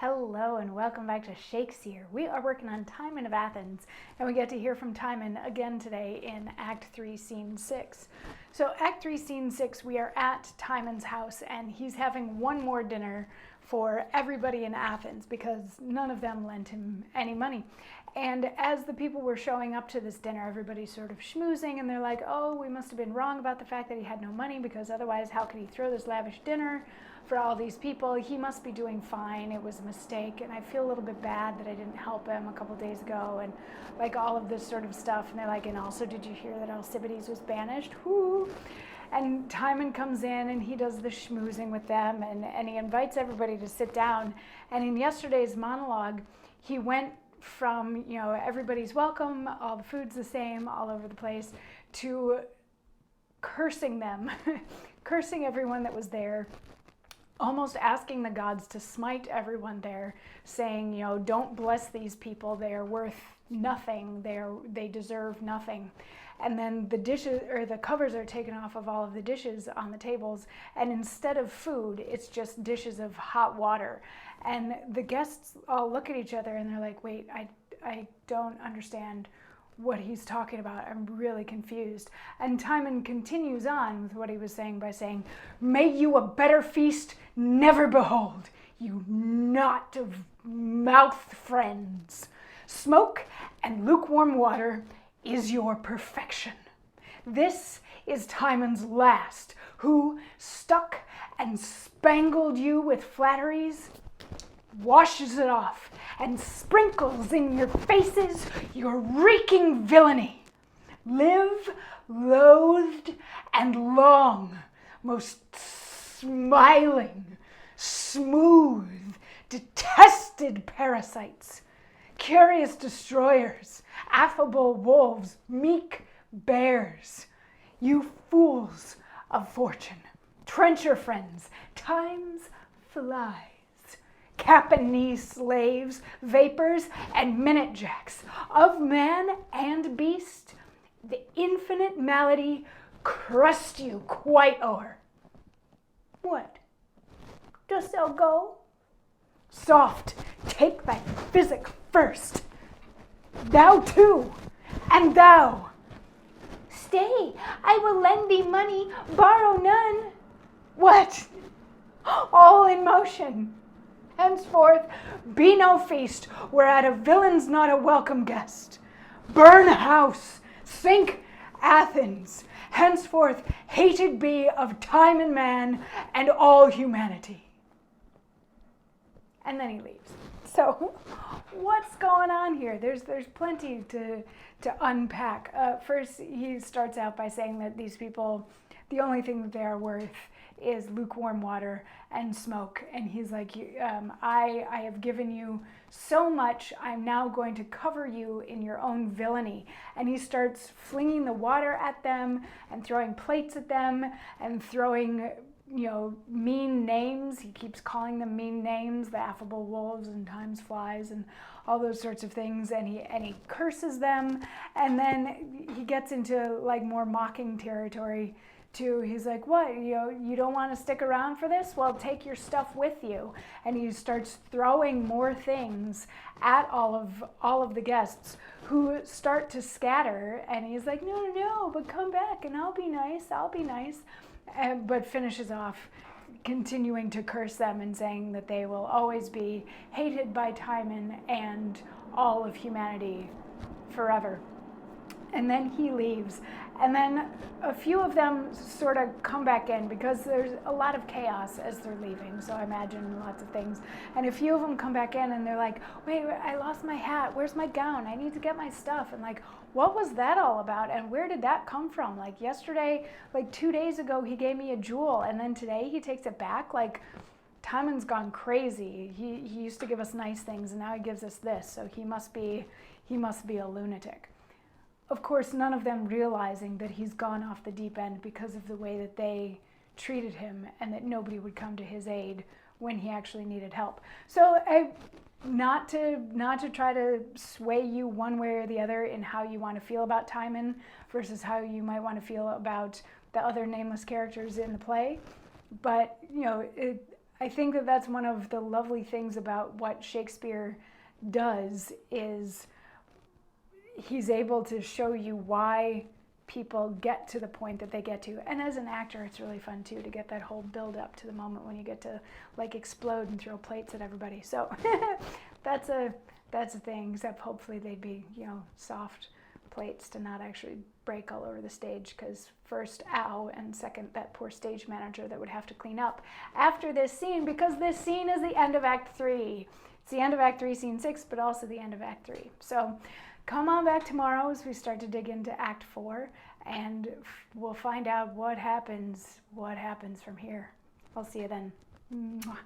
Hello and welcome back to Shakesyear. We are working on Timon of Athens, and we get to hear from Timon again today in Act 3, Scene 6. So Act 3, Scene 6, we are at Timon's house, and he's having one more dinner for everybody in Athens because none of them lent him any money. And as the people were showing up to this dinner, everybody's sort of schmoozing, and they're like, oh, we must have been wrong about the fact that he had no money, because otherwise how could he throw this lavish dinner for all these people? He must be doing fine. It was a mistake, and I feel a little bit bad that I didn't help him a couple days ago, and like all of this sort of stuff. And they're like, and also, did you hear that Alcibiades was banished? Whoo! And Timon comes in and he does the schmoozing with them, and he invites everybody to sit down. And in yesterday's monologue, he went from, everybody's welcome, all the food's the same all over the place, to cursing them, cursing everyone that was there, almost asking the gods to smite everyone there, saying, don't bless these people, they are worth nothing, they deserve nothing. And then the dishes, or the covers, are taken off of all of the dishes on the tables, and instead of food, it's just dishes of hot water. And the guests all look at each other and they're like, wait, I don't understand what he's talking about. I'm really confused. And Timon continues on with what he was saying by saying, may you a better feast never behold, you knot of mouth friends. Smoke and lukewarm water is your perfection. This is Timon's last, who stuck and spangled you with flatteries, washes it off and sprinkles in your faces your reeking villainy. Live loathed and long, most smiling, smooth, detested parasites, curious destroyers, affable wolves, meek bears, you fools of fortune, trencher friends, time's flies, cap and knee slaves, vapors and minute jacks, of man and beast, the infinite malady crust you quite o'er. What? Dost thou go? Soft, take thy physic first. Thou too, and thou. Stay, I will lend thee money, borrow none. What? All in motion. Henceforth be no feast, whereat a villain's not a welcome guest. Burn house, sink Athens. Henceforth hated be of time and man and all humanity. And then he leaves. So what's going on here? There's plenty to unpack. First, he starts out by saying that these people, the only thing that they are worth is lukewarm water and smoke. And he's like, I have given you so much, I'm now going to cover you in your own villainy. And he starts flinging the water at them and throwing plates at them and throwing mean names. He keeps calling them mean names, the affable wolves and time's flies and all those sorts of things, and he curses them. And then he gets into like more mocking territory too. He's like, what, you don't want to stick around for this? Well, take your stuff with you. And he starts throwing more things at all of the guests, who start to scatter. And he's like, no, but come back and I'll be nice. But finishes off continuing to curse them and saying that they will always be hated by Timon and all of humanity forever. And then he leaves. And then a few of them sort of come back in because there's a lot of chaos as they're leaving. So I imagine lots of things. And a few of them come back in and they're like, wait, I lost my hat. Where's my gown? I need to get my stuff. And like, what was that all about? And where did that come from? Like yesterday, like 2 days ago, he gave me a jewel. And then today he takes it back. Like, Timon's gone crazy. He used to give us nice things and now he gives us this. So he must be a lunatic. Of course, none of them realizing that he's gone off the deep end because of the way that they treated him and that nobody would come to his aid when he actually needed help. So not to try to sway you one way or the other in how you want to feel about Timon versus how you might want to feel about the other nameless characters in the play. But, I think that that's one of the lovely things about what Shakespeare does, is he's able to show you why people get to the point that they get to. And as an actor, it's really fun too to get that whole build up to the moment when you get to like explode and throw plates at everybody. So that's a thing, except hopefully they'd be, you know, soft plates to not actually break all over the stage, because first, ow, and second, that poor stage manager that would have to clean up after this scene, because this scene is the end of Act 3. It's the end of Act 3, Scene 6, but also the end of Act 3. So come on back tomorrow as we start to dig into Act 4, and we'll find out what happens from here. I'll see you then. Mwah.